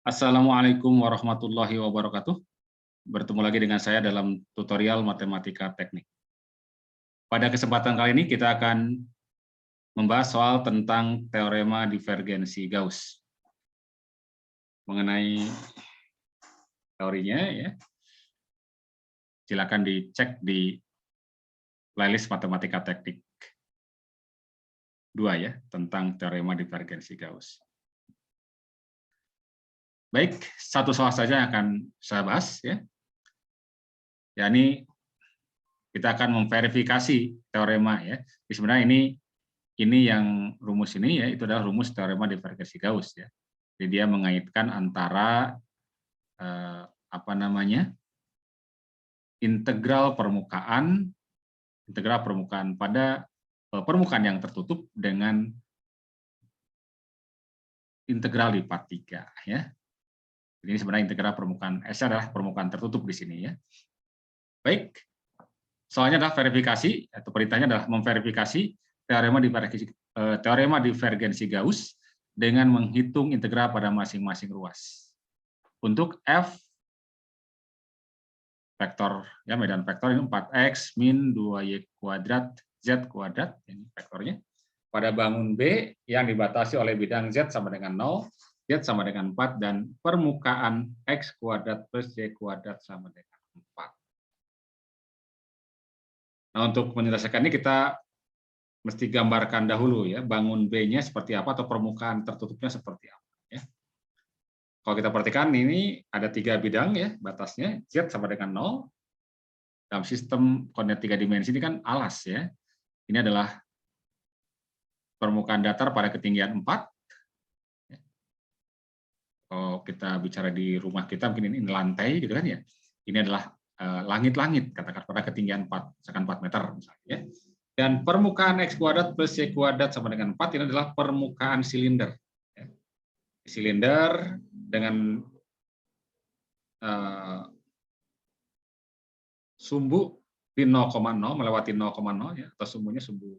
Assalamualaikum warahmatullahi wabarakatuh. Bertemu lagi dengan saya dalam tutorial matematika teknik. Pada kesempatan kali ini kita akan membahas soal tentang teorema divergensi Gauss. Mengenai teorinya, ya, silakan dicek di playlist matematika teknik 2 ya, tentang teorema divergensi Gauss. Baik, satu soal saja yang akan saya bahas, ya. Yakni kita akan memverifikasi teorema, ya. Sebenarnya ini yang rumus ini, ya, itu adalah rumus teorema divergensi Gauss, ya. Jadi dia mengaitkan antara integral permukaan pada permukaan yang tertutup dengan integral di part 3, ya. Ini sebenarnya integral permukaan S adalah permukaan tertutup di sini, ya. Baik, soalnya adalah verifikasi atau perintahnya adalah memverifikasi teorema divergensi Gauss dengan menghitung integral pada masing-masing ruas. Untuk F vektor, ya, medan vektor ini 4x min 2y kuadrat z kuadrat, ini vektornya. Pada bangun B yang dibatasi oleh bidang z sama dengan 0, z sama dengan 4, dan permukaan x kuadrat plus y kuadrat sama dengan 4. Nah, untuk menyelesaikan ini kita mesti gambarkan dahulu, ya, bangun B-nya seperti apa atau permukaan tertutupnya seperti apa, ya. Kalau kita perhatikan ini ada 3 bidang, ya, batasnya z sama dengan 0. Dalam sistem koordinat 3 dimensi ini kan alas, ya. Ini adalah permukaan datar pada ketinggian 4. Kalau kita bicara di rumah kita mungkin ini lantai gitu kan, ya. Ini adalah langit-langit katakan pada ketinggian 4, misalkan 4 meter misalnya, ya. Dan permukaan x kuadrat plus y kuadrat sama dengan 4 ini adalah permukaan silinder, ya. Silinder dengan sumbu di 0,0 melewati 0,0, ya, atau sumbunya sumbu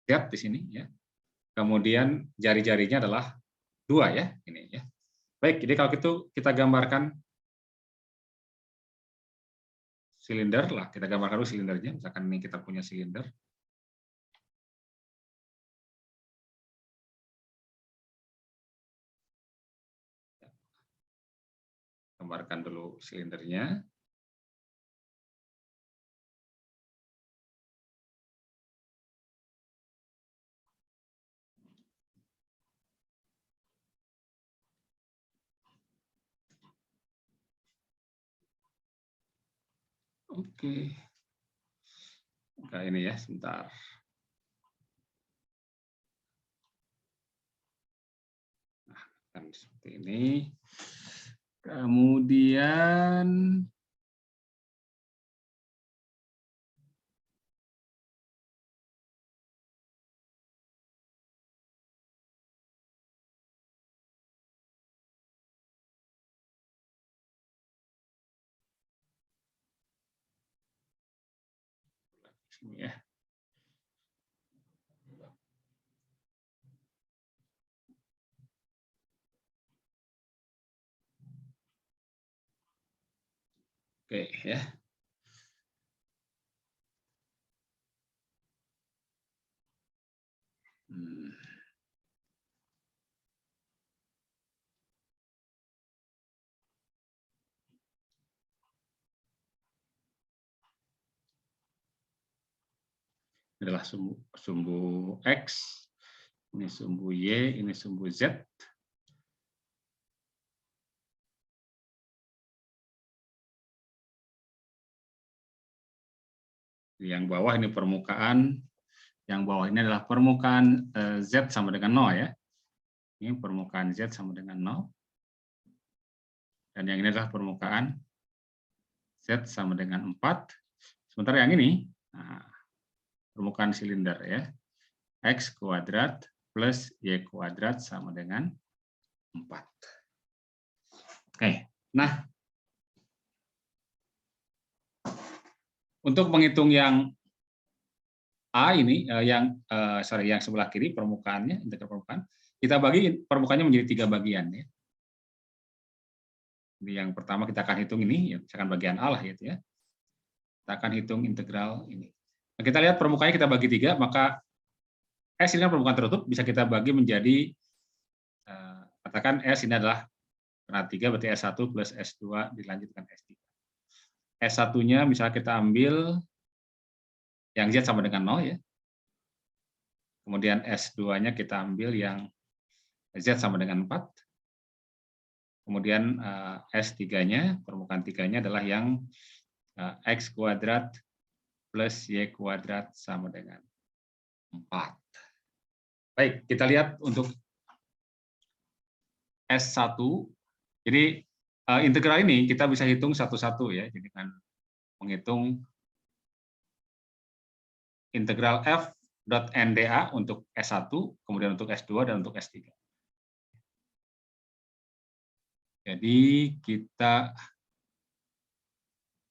Z di sini, ya. Kemudian jari-jarinya adalah 2, ya, ini, ya. Baik, jadi kalau gitu kita gambarkan silinder lah, kita gambarkan dulu silindernya. Misalkan ini kita punya silinder. Gambarkan dulu silindernya. Oke. Nah, ini ya, sebentar. Nah, kan seperti ini. Kemudian ini ya. Oke, ya. Ini adalah sumbu X, ini sumbu Y, ini sumbu Z. Yang bawah ini permukaan, yang bawah ini adalah permukaan Z sama dengan 0, ya. Ini permukaan Z sama dengan 0. Dan yang ini adalah permukaan Z sama dengan 4. Sementara yang ini, nah, permukaan silinder, ya. X kuadrat plus Y kuadrat sama dengan 4. Oke, nah, untuk menghitung yang A ini yang sebelah kiri permukaannya, integral permukaan, kita bagi permukaannya menjadi 3 bagian ya. Jadi yang pertama kita akan hitung ini, ya, misalkan bagian A lah gitu ya. Kita akan hitung integral ini. Nah, kita lihat permukaannya kita bagi 3, maka S ini kan permukaan tertutup, bisa kita bagi menjadi, katakan S ini adalah karena 3 berarti S1 plus S2 dilanjutkan S3. S1-nya misalnya kita ambil yang Z sama dengan 0 ya. Kemudian S2-nya kita ambil yang Z sama dengan 4. Kemudian S3-nya, permukaan 3-nya adalah yang X kuadrat plus Y kuadrat sama dengan 4. Baik, kita lihat untuk S1. Jadi integral ini kita bisa hitung satu-satu ya, jadi dengan menghitung integral f.nda untuk S1, kemudian untuk S2 dan untuk S3. Jadi kita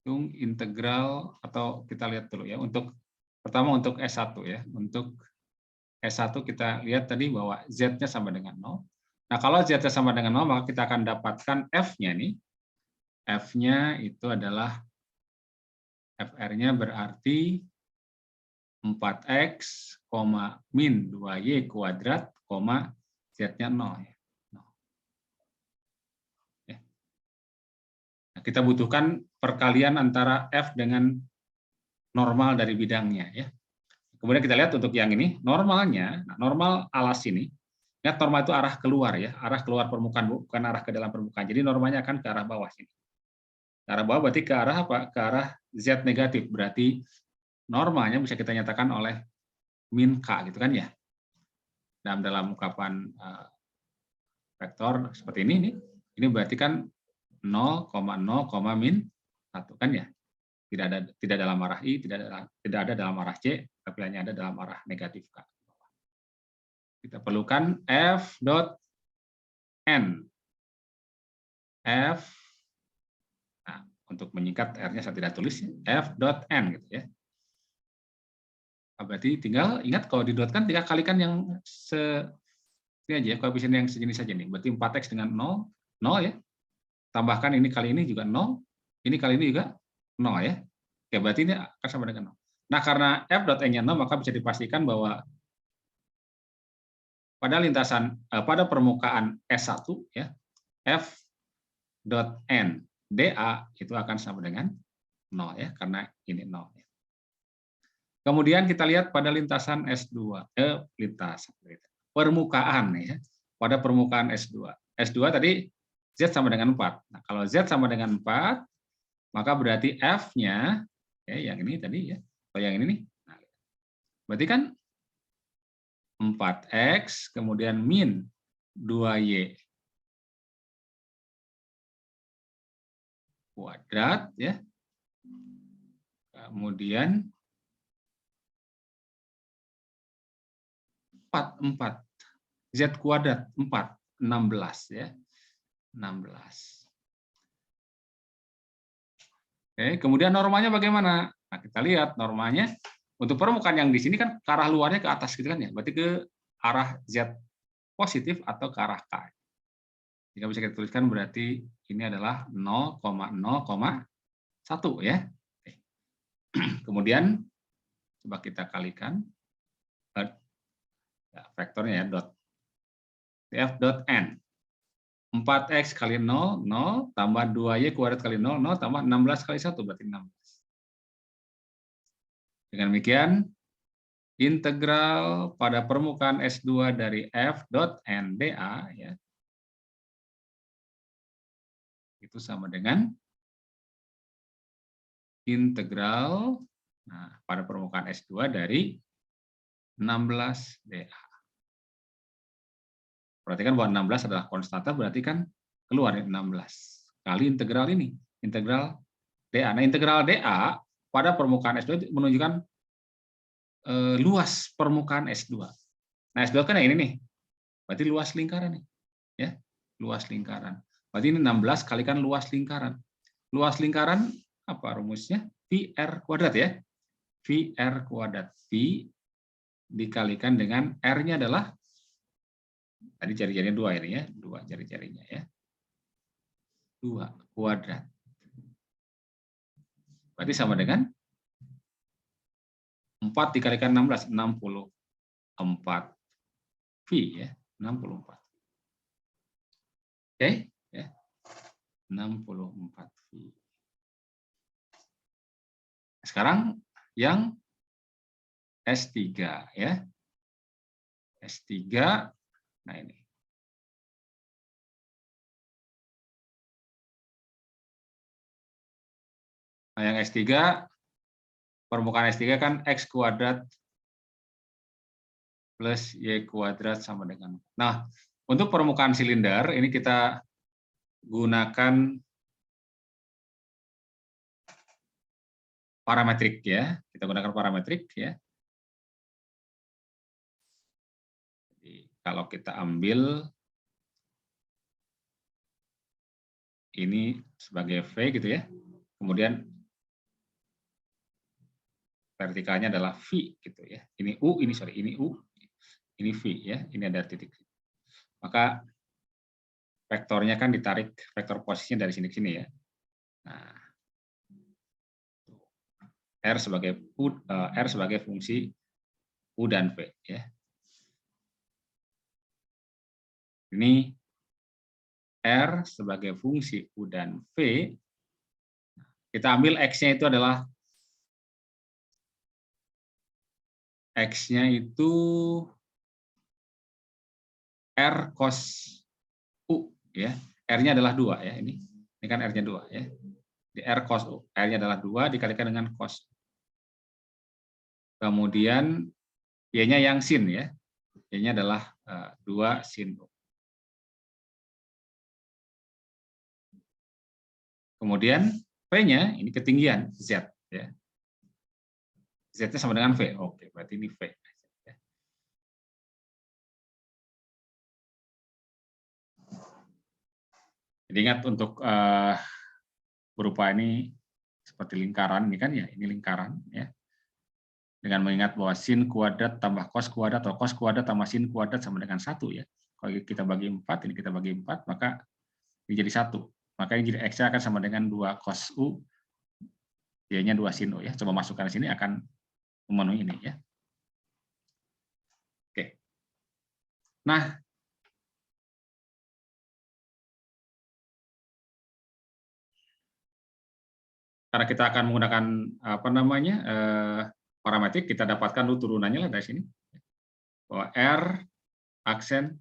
hitung integral, atau kita lihat dulu ya, untuk pertama untuk S1 ya. Untuk S1 kita lihat tadi bahwa Z-nya sama dengan 0. Nah, kalau Z-nya sama dengan 0, maka kita akan dapatkan F-nya nih. F-nya itu adalah FR-nya berarti 4X, min 2Y kuadrat, Z-nya 0. Nah, kita butuhkan perkalian antara F dengan normal dari bidangnya. Ya. Kemudian kita lihat untuk yang ini, normalnya, normal alas ini, ingat normal itu arah keluar ya, arah keluar permukaan, bukan arah ke dalam permukaan. Jadi normalnya akan ke arah bawah sini. Ke arah bawah berarti ke arah apa? Ke arah Z negatif. Berarti normalnya bisa kita nyatakan oleh min K gitu kan ya. Dalam ungkapan vektor seperti ini berarti kan 0,0, min 1 kan ya. Tidak dalam arah I, tidak ada dalam arah C, tapi hanya ada dalam arah negatif K. Kita perlukan F dot N. F, nah, untuk menyingkat R-nya saya tidak tulis, F dot N gitu ya. Nah, berarti tinggal ingat kalau didotkan tinggal kalikan yang ini aja, koefisien yang sejenis saja nih. Berarti 4X dengan 0 ya. Tambahkan ini kali ini juga 0, ini kali ini juga 0 ya. Oke, berarti ini akan sama dengan 0. Nah, karena F dot N-nya 0, maka bisa dipastikan bahwa pada lintasan pada permukaan S1 ya, F dot N dA itu akan sama dengan 0 ya, karena ini 0 ya. Kemudian kita lihat pada lintasan S2, permukaan ya, pada permukaan S2. S2 tadi Z sama dengan 4. Nah, kalau Z sama dengan 4, maka berarti F-nya ya, yang ini tadi ya, atau yang ini nih. Nah, berarti kan 4X kemudian min 2Y kuadrat ya. Kemudian 4 Z kuadrat 4, 16 ya. 16. Oke, kemudian normanya bagaimana? Nah, kita lihat normanya untuk permukaan yang di sini kan ke arah luarnya ke atas gitu kan ya. Berarti ke arah Z positif atau ke arah K. Jika bisa kita tuliskan berarti ini adalah 0,0,1 ya. Oke. Kemudian coba kita kalikan vektornya ya, dot F dot N. 4X kali 0, 0, tambah 2Y kuadrat kali 0, 0, tambah 16 kali 1, berarti 16. Dengan demikian, integral pada permukaan S2 dari F dot N dA, ya, itu sama dengan integral pada permukaan S2 dari 16 dA. Perhatikan bahwa 16 adalah konstanta, berarti kan keluar 16 kali integral ini, integral dA. Nah, integral dA pada permukaan S2 menunjukkan luas permukaan S2. Nah, S2 kan yang ini nih, berarti luas lingkaran nih, ya, luas lingkaran. Berarti ini 16 kalikan luas lingkaran. Luas lingkaran apa rumusnya? Pi R kuadrat ya. V R kuadrat. V dikalikan dengan R-nya adalah, tadi jari-jarinya 2 ini ya, 2 jari-jarinya ya. 2 kuadrat. Berarti sama dengan 4 dikalikan 16, 64 V ya, 64. Oke, ya. 64 V. Sekarang yang S3 ya. S3, nah ini. Nah, yang S3, permukaan S3 kan X kuadrat plus Y kuadrat sama dengan. Nah, untuk permukaan silinder, ini kita gunakan parametrik ya. Kita gunakan parametrik ya. Jadi, kalau kita ambil ini sebagai V gitu ya. Kemudian vertikalnya adalah V gitu ya. Ini U, ini U, ini V ya. Ini ada titik. Maka vektornya kan ditarik, vektor posisinya dari sini ke sini ya. Nah, R sebagai fungsi U dan V ya. Ini R sebagai fungsi U dan V, kita ambil X-nya itu adalah X-nya itu R cos U ya. R-nya adalah 2 ya, ini kan R-nya 2 ya. Di R cos U, R-nya adalah 2 dikalikan dengan cos. Kemudian Y-nya yang sin ya. Y-nya adalah 2 sin U. Kemudian V-nya ini ketinggian Z ya. Z-nya sama dengan V. Oke, berarti ini V. Jadi ingat untuk berupa ini seperti lingkaran ini kan ya, ini lingkaran ya. Dengan mengingat bahwa sin kuadrat tambah cos kuadrat atau cos kuadrat tambah sin kuadrat sama dengan 1 ya. Kalau kita bagi 4, ini kita bagi 4, maka ini jadi 1. Maka ini jadi X akan sama dengan 2 cos U, Y-nya 2 sin U ya. Coba masukkan di sini akan memenuhi ini ya. Oke. Nah, karena kita akan menggunakan apa namanya parametrik, kita dapatkan dulu turunannya lah dari sini. Bahwa R aksen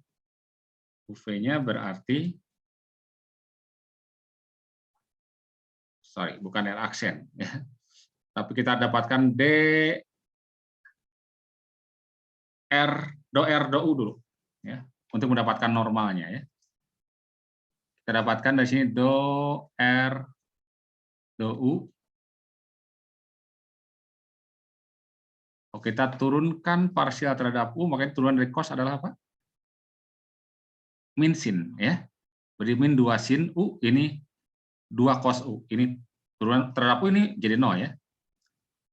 UV-nya berarti, sorry, bukan R aksen ya. Tapi kita dapatkan do R do U dulu ya, untuk mendapatkan normalnya ya. Kita dapatkan dari sini do R do U. Oke, kita turunkan parsial terhadap U, makanya turunan dari cos adalah apa? Min sin ya. Jadi min 2 sin U, ini 2 cos U. Ini turunan terhadap U ini jadi 0 ya.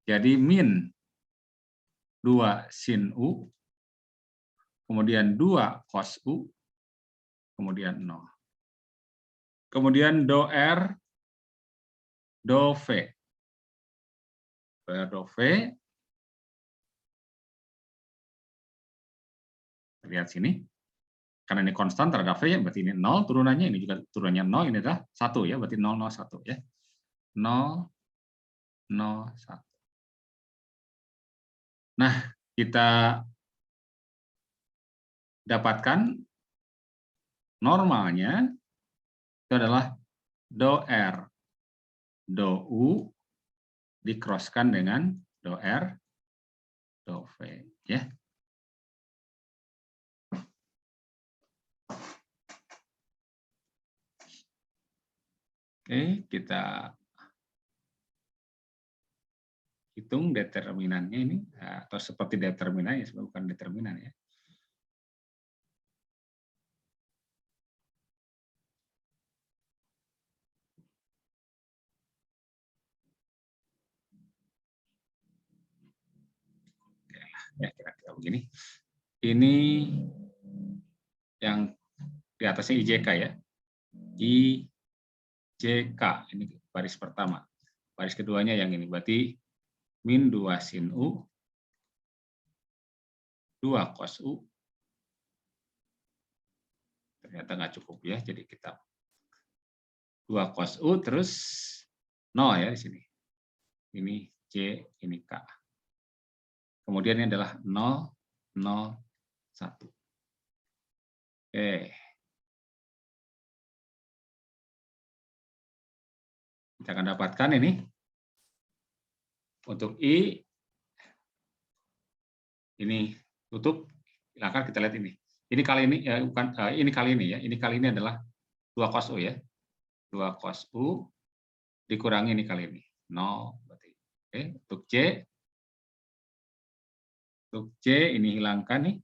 Jadi min 2 sin U, kemudian 2 cos U, kemudian 0. Kemudian do R, do V. Do R, do V. Lihat sini. Karena ini konstan terhadap V, ya, berarti ini 0 turunannya, ini juga turunannya 0, ini adalah 1 ya, berarti 0, 0, 1 ya. 0, 0, 1. Nah, kita dapatkan normalnya itu adalah do R, do U di-crosskan dengan do R, do V ya. Oke, kita hitung determinannya ini, atau seperti determinan ya, bukan determinan ya. ya kira-kira begini. Ini yang di atasnya IJK ya. IJK, ini baris pertama. Baris keduanya yang ini, berarti min 2 sin U, 2 cos U. Ternyata nggak cukup ya, jadi kita 2 cos U, terus 0 ya di sini. Ini C, ini K. Kemudian ini adalah 0, 0, 1. Oke. Kita akan dapatkan ini. Untuk I, ini tutup. Silakan kita lihat ini. Ini kali ini, ya, bukan, ini kali ini ya. Ini kali ini adalah 2 cos U ya. 2 cos U dikurangi ini kali ini. 0 berarti. Oke, untuk C. Untuk C ini hilangkan nih.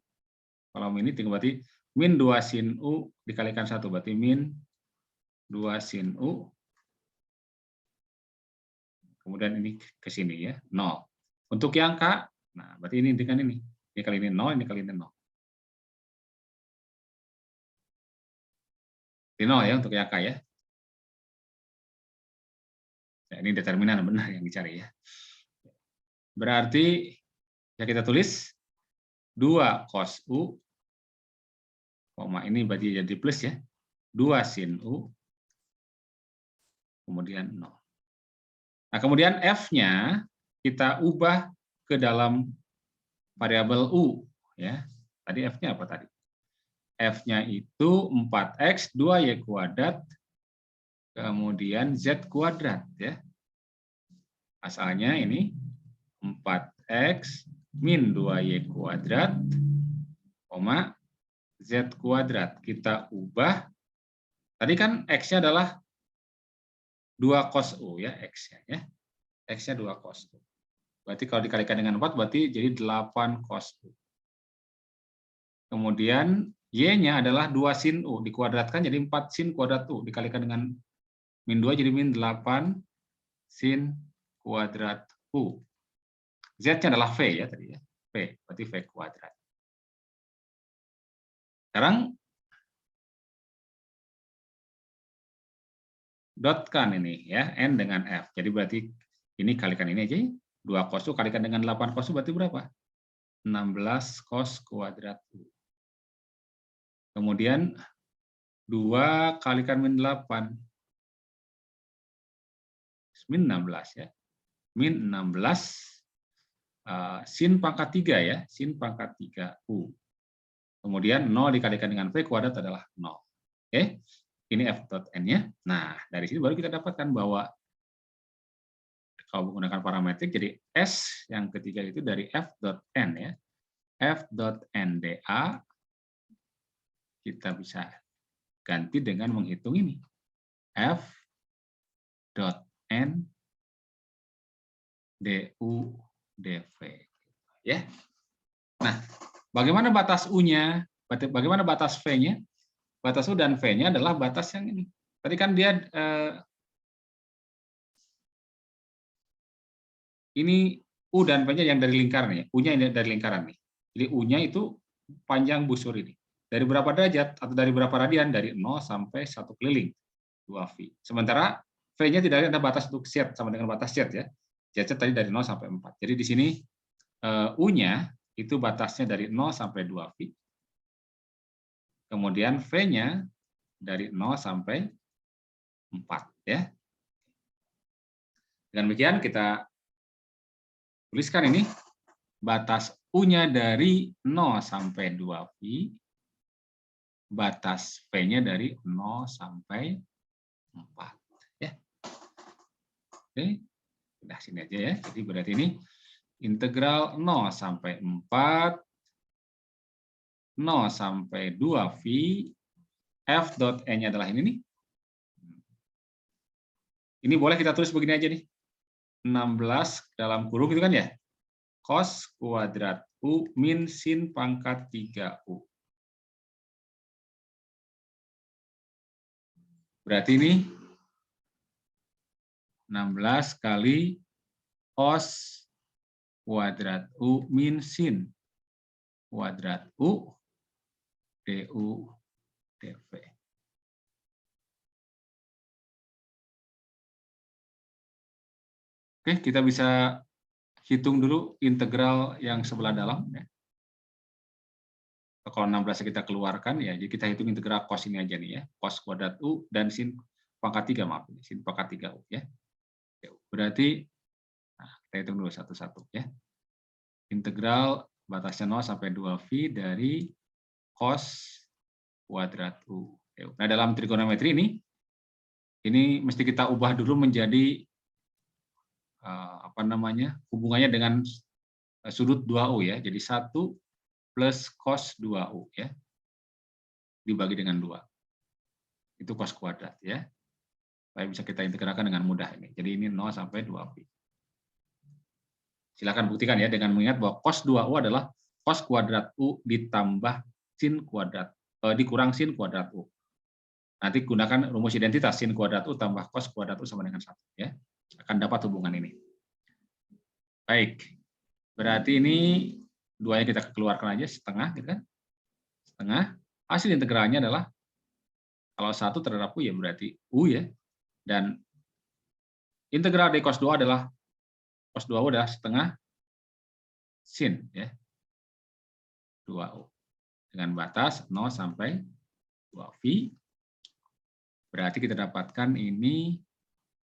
Kolom ini tinggal berarti min 2 sin U dikalikan 1 berarti min 2 sin U. Kemudian ini ke sini ya, 0. Untuk yang K, nah berarti ini dengan ini. Ini kali ini 0, ini kali ini 0. Ini 0 ya untuk yang K ya. Ya, ini determinan benar yang dicari ya. Berarti ya kita tulis 2 cos U, koma ini berarti jadi plus ya. 2 sin U, kemudian 0. Nah, kemudian F-nya kita ubah ke dalam variabel U ya. Tadi F-nya apa tadi? F-nya itu 4x 2y kuadrat kemudian z kuadrat ya. Asalnya ini 4x min 2y kuadrat koma z kuadrat. Kita ubah. Tadi kan x-nya adalah 2 cos U ya, x-nya ya. X-nya 2 cos U. Berarti kalau dikalikan dengan 4 berarti jadi 8 cos U. Kemudian y-nya adalah 2 sin U dikuadratkan jadi 4 sin kuadrat U dikalikan dengan min 2 jadi min 8 sin kuadrat U. Z-nya adalah V ya tadi ya. V berarti V kuadrat. Sekarang dotkan ini ya, N dengan F. Jadi berarti ini kalikan ini aja, 2 cos U kalikan dengan 8 cos U berarti berapa? 16 cos kuadrat U. Kemudian 2 kalikan min 8. Min 16 ya. Min 16 sin pangkat 3 ya, sin pangkat 3 U. Kemudian 0 dikalikan dengan V kuadrat adalah 0. Oke. Ini F dot N-nya. Nah, dari sini baru kita dapatkan bahwa kalau menggunakan parametrik, jadi S yang ketiga itu dari F dot N ya. F dot NDA kita bisa ganti dengan menghitung ini. F dot N DU DV. Ya. Nah, bagaimana batas U-nya? Bagaimana batas V-nya? Batas U dan V-nya adalah batas yang ini. Tadi kan dia ini U dan V-nya yang dari lingkaran ya. U-nya dari lingkaran nih. Jadi U-nya itu panjang busur ini. Dari berapa derajat atau dari berapa radian? Dari 0 sampai 1 keliling. 2V. Sementara V-nya tidak ada batas untuk Z sama dengan batas Z ya. Z tadi dari 0 sampai 4. Jadi di sini U-nya itu batasnya dari 0 sampai 2V. Kemudian V-nya dari 0 sampai 4 ya. Dengan demikian kita tuliskan ini batas U-nya dari 0 sampai 2V, batas V-nya dari 0 sampai 4 ya. Oke, udah sini aja ya. Jadi berarti ini integral 0 sampai 4, 0 sampai 2V, F dot N-nya adalah ini nih. Ini boleh kita tulis begini aja nih. 16 dalam kurung itu kan ya. Cos kuadrat U min sin pangkat 3U. Berarti ini 16 kali cos kuadrat U min sin kuadrat U du dv. Oke, kita bisa hitung dulu integral yang sebelah dalam. Ya. Kalau 16 kita keluarkan, ya, jadi kita hitung integral cos ini aja nih ya, cos kuadrat U dan sin pangkat 3, maaf, sin pangkat 3 U. Ya. Berarti, nah, kita hitung dulu satu-satu. Ya. Integral batasnya 0 sampai 2π dari cos kuadrat U. Nah, dalam trigonometri ini mesti kita ubah dulu menjadi hubungannya dengan sudut 2U ya. Jadi 1 plus cos 2U ya. Dibagi dengan 2. Itu cos kuadrat ya. Supaya bisa kita integralkan dengan mudah ini. Jadi ini 0 sampai 2π. Silakan buktikan ya dengan mengingat bahwa cos 2U adalah cos kuadrat U ditambah sin kuadrat dikurang sin kuadrat U. Nanti gunakan rumus identitas sin kuadrat U tambah cos kuadrat U sama dengan 1 ya. Akan dapat hubungan ini. Baik. Berarti ini duanya kita keluarkan aja setengah gitu kan. Setengah. Hasil integralnya adalah kalau 1 terhadap U ya berarti U ya. Dan integral dari cos 2 adalah cos 2U adalah setengah sin ya. 2U. Dengan batas 0 sampai 2π. Berarti kita dapatkan ini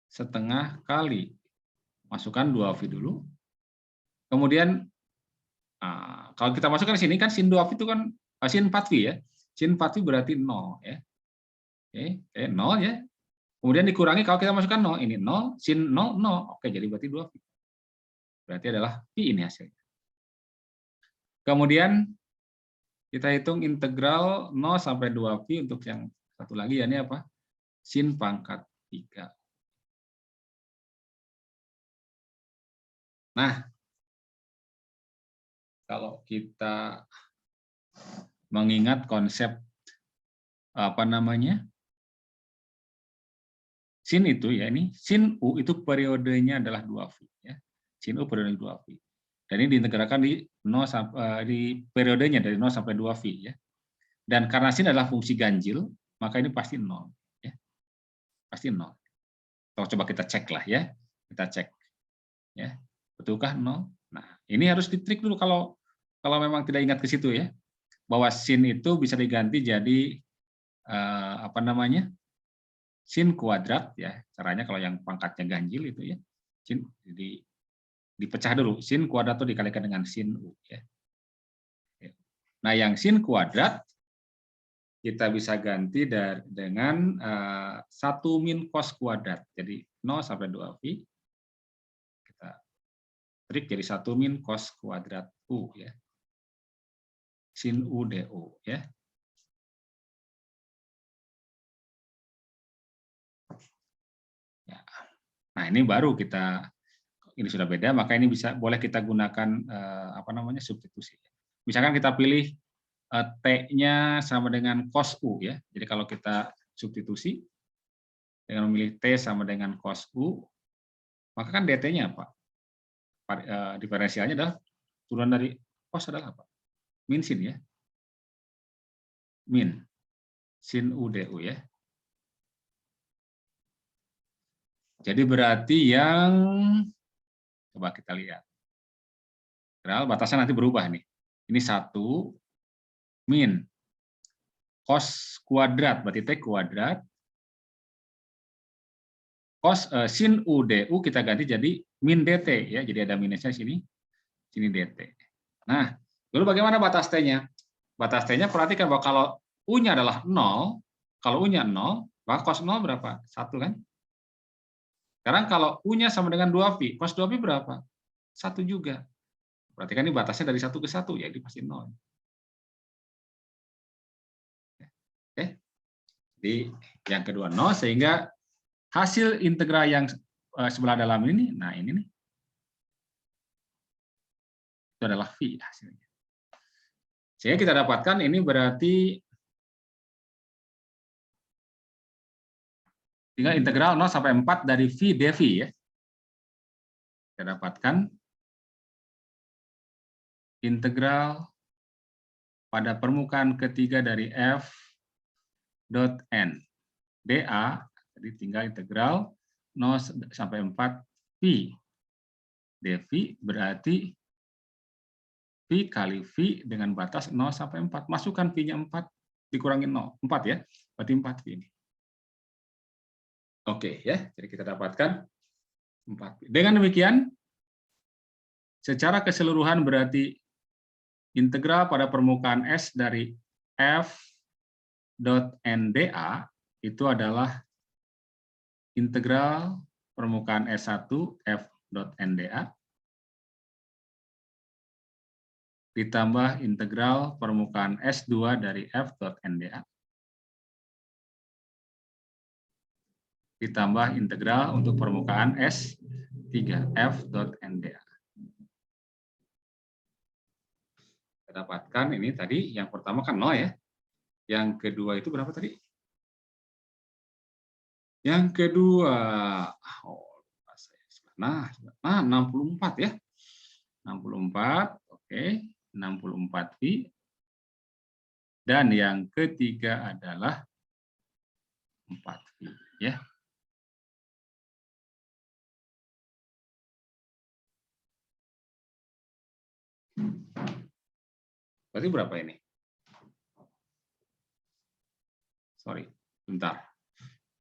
setengah kali. Masukkan 2π dulu. Kemudian, kalau kita masukkan di sini kan sin 2π itu kan sin 4π ya. Sin 4π berarti 0 ya. Oke, 0 ya. Kemudian dikurangi kalau kita masukkan 0, ini 0, sin 0, 0. Oke, jadi berarti 2π. Berarti adalah π ini hasilnya. Kemudian kita hitung integral 0 sampai 2π untuk yang satu lagi ya, ini apa? Sin pangkat 3. Nah, kalau kita mengingat konsep sin itu ya, ini sin U itu periodenya adalah 2π ya. Sin U periodenya 2π. Dan ini diintegralkan di periodenya dari 0 sampai 2π ya. Dan karena sin adalah fungsi ganjil, maka ini pasti 0 ya. Pasti 0. Coba kita cek lah ya. Kita cek. Ya. Betulkah 0? Nah, ini harus ditrik dulu kalau memang tidak ingat ke situ ya. Bahwa sin itu bisa diganti jadi sin kuadrat ya. Caranya kalau yang pangkatnya ganjil itu ya. Sin jadi dipecah dulu. Sin kuadrat itu dikalikan dengan sin U ya. Nah, yang sin kuadrat kita bisa ganti dengan 1 min cos kuadrat. Jadi 0 sampai 2π. Trik jadi 1 min cos kuadrat U ya. Sin U du ya. Nah, ini baru ini sudah beda, maka ini boleh kita gunakan substitusi. Misalkan kita pilih T-nya sama dengan cos U ya. Jadi kalau kita substitusi dengan memilih T sama dengan cos U, maka kan dt-nya apa? Diferensialnya adalah turunan dari cos adalah apa? Min sin ya. Min sin U du ya. Jadi berarti yang coba kita lihat. Batasnya nanti berubah nih. Ini 1 min cos kuadrat berarti T kuadrat. Sin U du kita ganti jadi min dt ya. Jadi ada minusnya sini. Sini dt. Nah, lalu bagaimana batas T-nya? Batas T-nya perhatikan bahwa kalau U-nya adalah 0, kalau U-nya 0, maka cos 0 berapa? 1 kan? Sekarang kalau U-nya sama dengan 2π, cos 2π berapa? 1 juga. Berarti kan ini batasnya dari 1 ke 1, ya ini pasti 0. Oke. Jadi yang kedua 0, sehingga hasil integral yang sebelah dalam ini, nah ini nih. Itu adalah V hasilnya. Sehingga kita dapatkan ini berarti tinggal integral 0 sampai 4 dari V dV ya. Kita dapatkan integral pada permukaan ketiga dari f dot n dA, jadi tinggal integral 0 sampai 4 pi dV, berarti pi kali V dengan batas 0 sampai 4. Masukkan pi-nya 4 dikurangi 0, 4 ya. Berarti 4 pi ini. Oke ya, jadi kita dapatkan 4 pi. Dengan demikian, secara keseluruhan berarti integral pada permukaan S dari f dot n dA itu adalah integral permukaan S1 f dot n dA ditambah integral permukaan S2 dari f dot n dA ditambah integral untuk permukaan S3 f dot n dA. Kita dapatkan ini tadi yang pertama kan 0 ya. Yang kedua itu berapa tadi? Yang kedua, nah 64 ya. 64, oke. 64 pi. Dan yang ketiga adalah 4 pi ya. Berarti berapa ini? Sorry, bentar.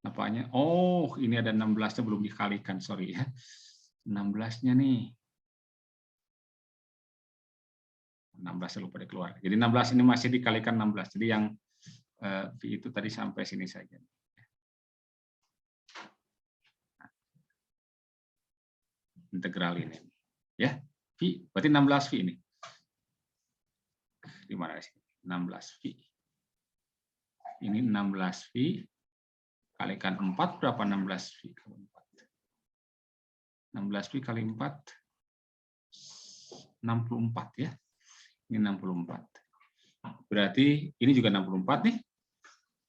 Apanya? Oh, ini ada 16-nya belum dikalikan, sorry ya. 16-nya nih. 16 lupa dikeluar. Jadi 16 ini masih dikalikan 16. Jadi yang V itu tadi sampai sini saja. Integral ini. Ya, V berarti 16 V ini. Di mana sih? 16 V. Ini 16 V kalikan 4 berapa 16 V kali 4? 16 V kali 4 64 ya. Ini 64. Berarti ini juga 64 nih.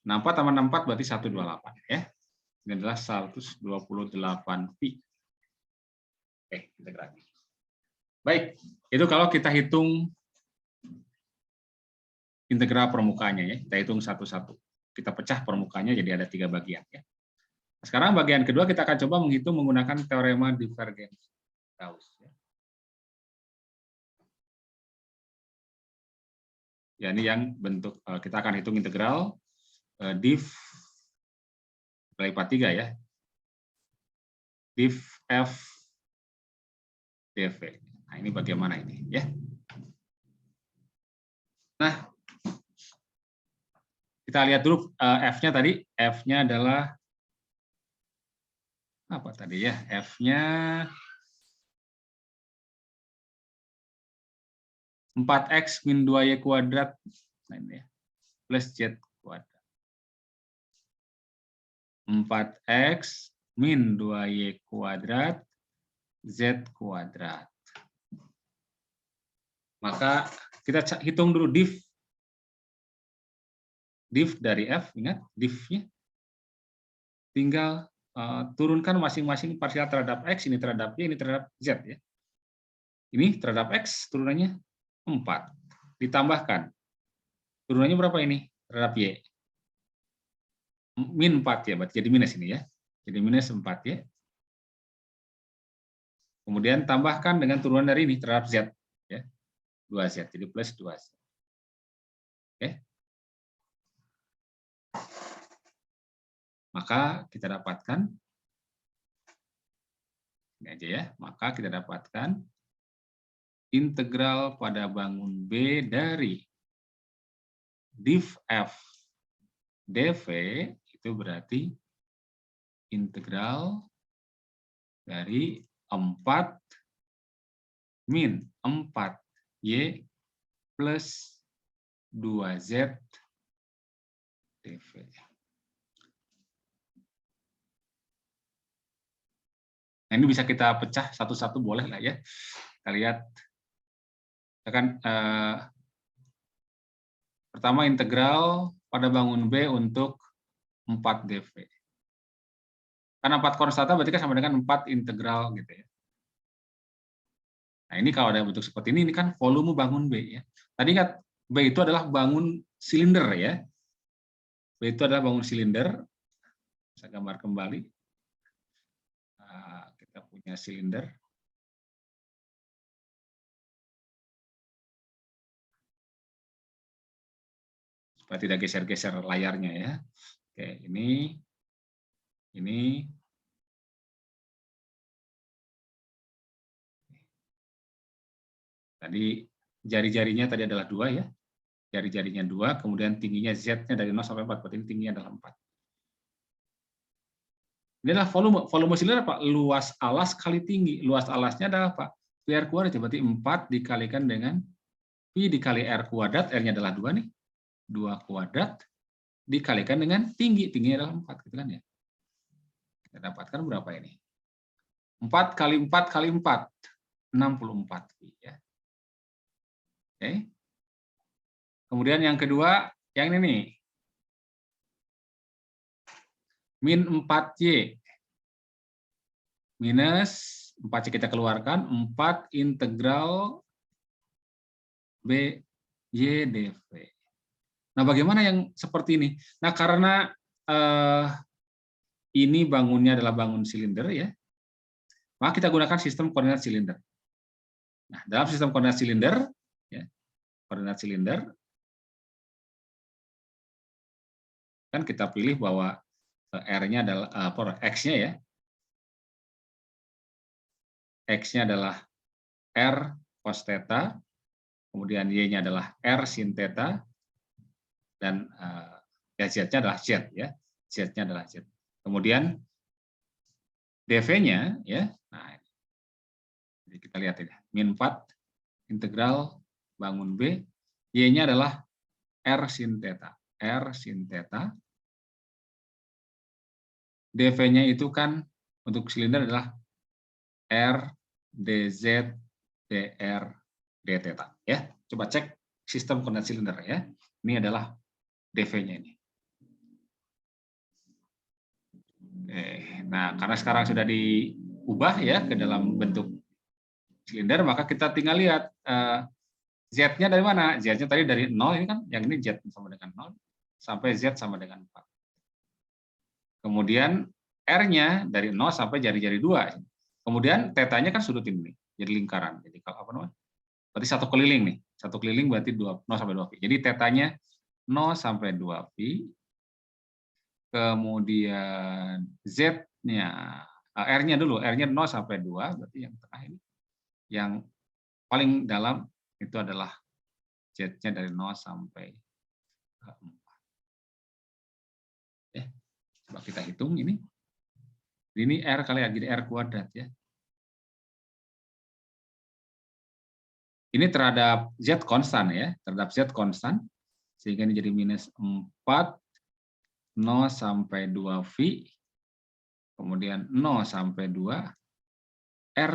64 tambah 64 berarti 128 ya. Ini adalah 128 pi. Kita lagi. Baik, itu kalau kita hitung integral permukaannya ya. Kita hitung satu-satu. Kita pecah permukaannya jadi ada 3 bagian ya. Sekarang bagian kedua kita akan coba menghitung menggunakan teorema divergensi Gauss ya. Ya, ini yang bentuk kita akan hitung integral div kali 3 ya. Div f dv. Nah, ini bagaimana ini ya. Nah, kita lihat dulu f-nya tadi. F-nya adalah apa tadi ya? F-nya 4x min 2y kuadrat nah ini ya, plus z kuadrat. 4x min 2y kuadrat z kuadrat. Maka kita hitung dulu div dari f, ingat div-nya. Tinggal turunkan masing-masing parsial terhadap x, ini terhadap y, ini terhadap z ya. Ini terhadap x turunannya 4. Ditambahkan. Turunannya berapa ini? Terhadap Y. Min 4 ya, berarti jadi minus ini ya. Jadi minus 4 ya. Kemudian tambahkan dengan turunan dari ini terhadap Z. Ya. 2Z, jadi plus 2Z. Oke. Maka kita dapatkan, ini aja ya, maka kita dapatkan integral pada bangun B dari div f dv itu berarti integral dari 4 min 4y plus 2z dv. Nah, ini bisa kita pecah satu-satu boleh lah ya. Kita lihat. Kan pertama integral pada bangun B untuk 4 dv. Karena 4 konstanta berarti kan sama dengan 4 integral gitu ya. Nah, ini kalau ada bentuk seperti ini kan volume bangun B ya. Tadi kan B itu adalah bangun silinder ya. B itu adalah bangun silinder. Saya gambar kembali. Nah, kita punya silinder. Supaya tidak geser-geser layarnya ya. Oke, ini. Tadi jari-jarinya tadi adalah 2 ya. Jari-jarinya 2, kemudian tingginya Z-nya dari 0 sampai 4, berarti ini tingginya adalah 4. Ini adalah volume. Volume silinder apa? Luas alas kali tinggi. Luas alasnya adalah apa? PR kuadrat, berarti 4 dikalikan dengan Pi dikali R kuadrat, R-nya adalah 2 nih. 2 kuadrat dikalikan dengan tinggi. Tingginya adalah 4, gitu kan ya. Kita dapatkan berapa ini? 4 kali 4 kali 4, 64 Pi ya. Oke. Kemudian yang kedua, yang ini nih. Min 4Y. Minus 4Y kita keluarkan, 4 integral B Y dV. Nah, bagaimana yang seperti ini? Nah, karena ini bangunnya adalah bangun silinder ya, maka kita gunakan sistem koordinat silinder. Nah, dalam sistem koordinat silinder, ya, kan kita pilih bahwa R-nya adalah X-nya ya. X-nya adalah R cos theta, kemudian Y-nya adalah R sin theta, dan ya Z-nya adalah Z ya. Z-nya adalah Z. Kemudian dV-nya ya. Nah, jadi kita lihat ini, min 4 integral bangun B, Y-nya adalah R sin theta. R sin theta. dV-nya itu kan untuk silinder adalah R dz dr d theta ya. Coba cek sistem koordinat silinder ya. Ini adalah dV-nya ini. Nah, karena sekarang sudah diubah ya ke dalam bentuk silinder, maka kita tinggal lihat Z-nya dari mana? Z-nya tadi dari 0, ini kan yang ini Z sama dengan 0 sampai Z sama dengan 4. Kemudian R-nya dari 0 sampai jari-jari 2. Kemudian tetanya kan sudut ini, jadi lingkaran. Jadi kalau apa namanya? Berarti satu keliling nih. Satu keliling berarti 0 sampai 2 pi. Jadi tetanya 0 sampai 2 pi. Kemudian Z-nya, R-nya dulu, R-nya 0 sampai 2, berarti yang tengah ini. Yang paling dalam itu adalah Z-nya dari 0 sampai 4. Coba kita hitung ini. Ini R kali ya, jadi R kuadrat ya. Ini terhadap Z konstan ya, terhadap Z konstan. Sehingga ini jadi minus 4, 0 sampai 2 V, kemudian 0 sampai 2, R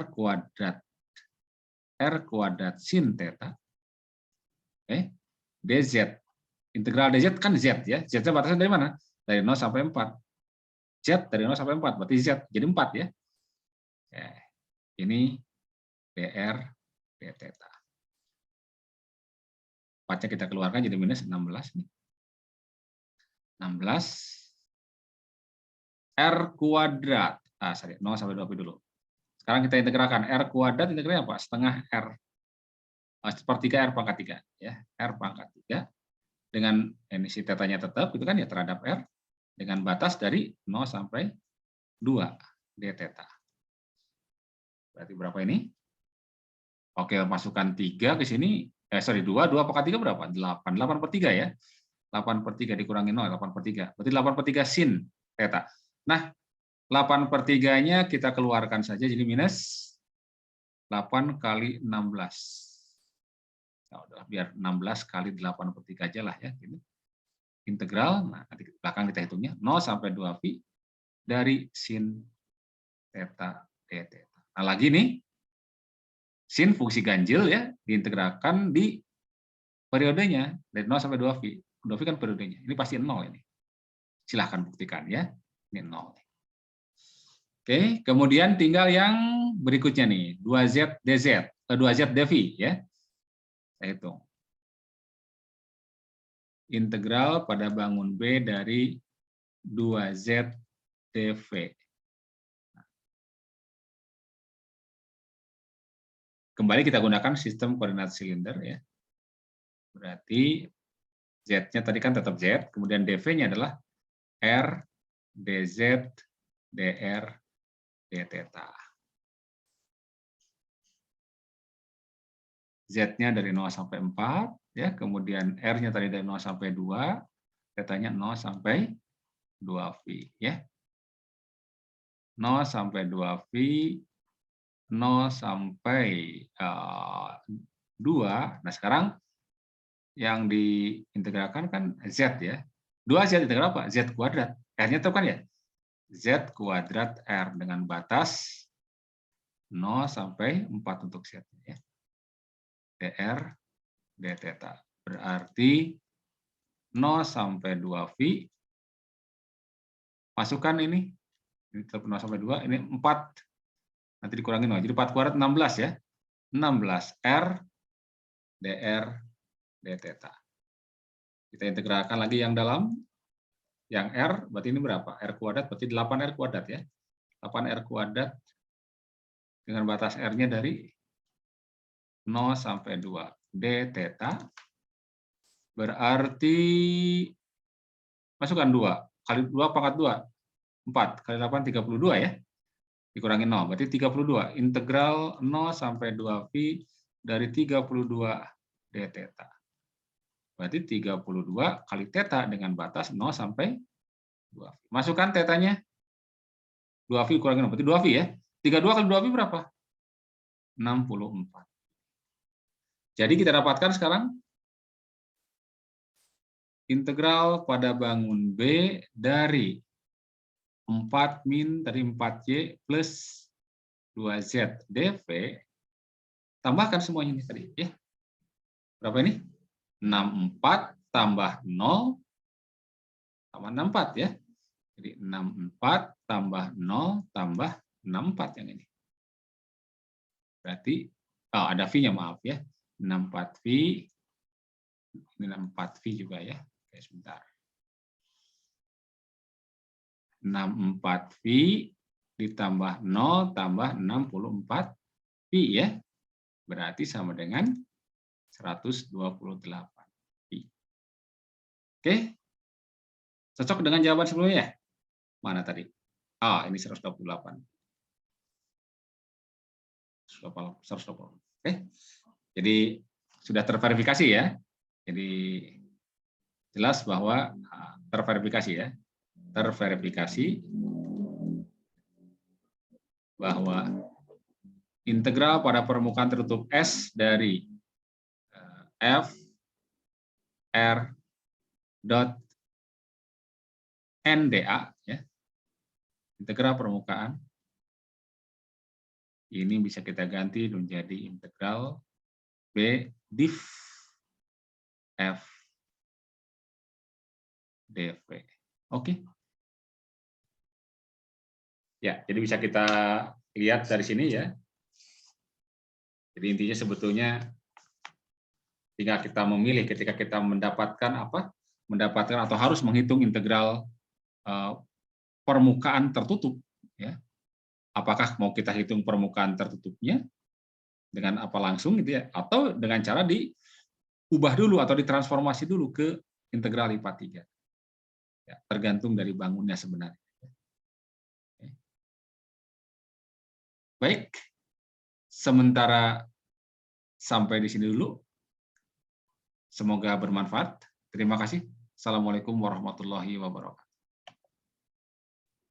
kuadrat sin theta, dz. Integral dz kan Z ya, Z-nya batasnya dari mana? Dari 0 sampai 4. Z dari 0 sampai 4, berarti Z jadi 4 ya. Ini dr d theta. 4-nya kita keluarkan jadi minus 16 nih. 16 R kuadrat. 0 sampai 2 pi dulu. Sekarang kita integralkan R kuadrat, integralnya apa? Setengah R. Sepertiga R pangkat 3 ya. R pangkat 3 dengan emisi tetanya tetap itu kan ya terhadap R dengan batas dari 0 sampai 2 d theta. Berarti berapa ini? Oke, masukkan 3 ke sini. 2 pangkat 3 berapa? 8. 8/3 ya. 8/3 dikurangi 0, 8/3. Berarti 8/3 sin theta. Nah, 8/3-nya kita keluarkan saja, jadi minus 8 kali 16. Nah, udah, biar 16 kali 8/3 aja lah ya. Ini integral, nah nanti belakang kita hitungnya, 0 sampai 2 pi dari sin theta d theta. Nah, lagi nih, sin fungsi ganjil ya, diintegralkan di periodenya, dari 0 sampai 2 pi. 2 pi kan periodenya, ini pasti 0 ini. Silahkan buktikan ya, ini 0. Oke, kemudian tinggal yang berikutnya nih, 2Z dz, 2Z dv ya. Saya hitung. integral pada bangun B dari 2Z dV. Kembali kita gunakan sistem koordinat silinder ya. Berarti Z-nya tadi kan tetap Z, kemudian dV-nya adalah R dz dr dθ. Z-nya dari 0 sampai 4, ya, kemudian R-nya tadi dari 0 sampai 2, θ-nya 0 sampai 2V. Ya. 0 sampai 2V, 0 sampai 2. Nah, sekarang yang diintegralkan kan Z ya. 2Z integral apa? Z kuadrat. R-nya tahu kan ya? Z kuadrat R dengan batas 0 sampai 4 untuk Z. Ya. dr dθ. Berarti 0 sampai 2V, masukkan ini 0 sampai 2, ini 4, nanti dikurangi 0, jadi 4 kuadrat 16 ya. 16 R dr dθ. Kita integralkan lagi yang dalam, yang R, berarti ini berapa? R kuadrat, berarti 8R kuadrat ya. 8R kuadrat dengan batas R-nya dari 0 sampai 2 dθ, berarti masukkan 2 kali 2 pangkat 2, 4 kali 8 32 ya, dikurangi 0 berarti 32, integral 0 sampai 2V dari 32 dθ, berarti 32 kali θ dengan batas 0 sampai 2V. Masukkan θ-nya 2V kurangi 0 berarti 2V ya. 32 kali 2V berapa? 64. Jadi kita dapatkan sekarang integral pada bangun B dari 4 min dari 4Y plus 2Z dV, tambahkan semuanya ini tadi ya. Berapa ini? 64 tambah 0 tambah 64 ya. Jadi 64 tambah 0 tambah 64 yang ini. Berarti ada V-nya, maaf ya. 64V, ini 64V juga ya. Oke, sebentar. 64V ditambah 0 tambah 64V ya. Berarti sama dengan 128V. Oke. Cocok dengan jawaban sebelumnya ya? Mana tadi? Ini 128. 128. Oke. Jadi sudah terverifikasi ya. Jadi jelas bahwa terverifikasi ya. Terverifikasi bahwa integral pada permukaan tertutup S dari F R dot NdA ya. Integral permukaan ini bisa kita ganti menjadi integral B div F dV. Oke. Ya, jadi bisa kita lihat dari sini ya. Jadi intinya sebetulnya tinggal kita memilih ketika kita mendapatkan apa? Mendapatkan atau harus menghitung integral permukaan tertutup ya. Apakah mau kita hitung permukaan tertutupnya dengan apa langsung gitu ya, atau dengan cara diubah dulu atau ditransformasi dulu ke integral IPA 3. Ya, tergantung dari bangunnya sebenarnya. Baik, sementara sampai di sini dulu. Semoga bermanfaat. Terima kasih. Assalamualaikum warahmatullahi wabarakatuh.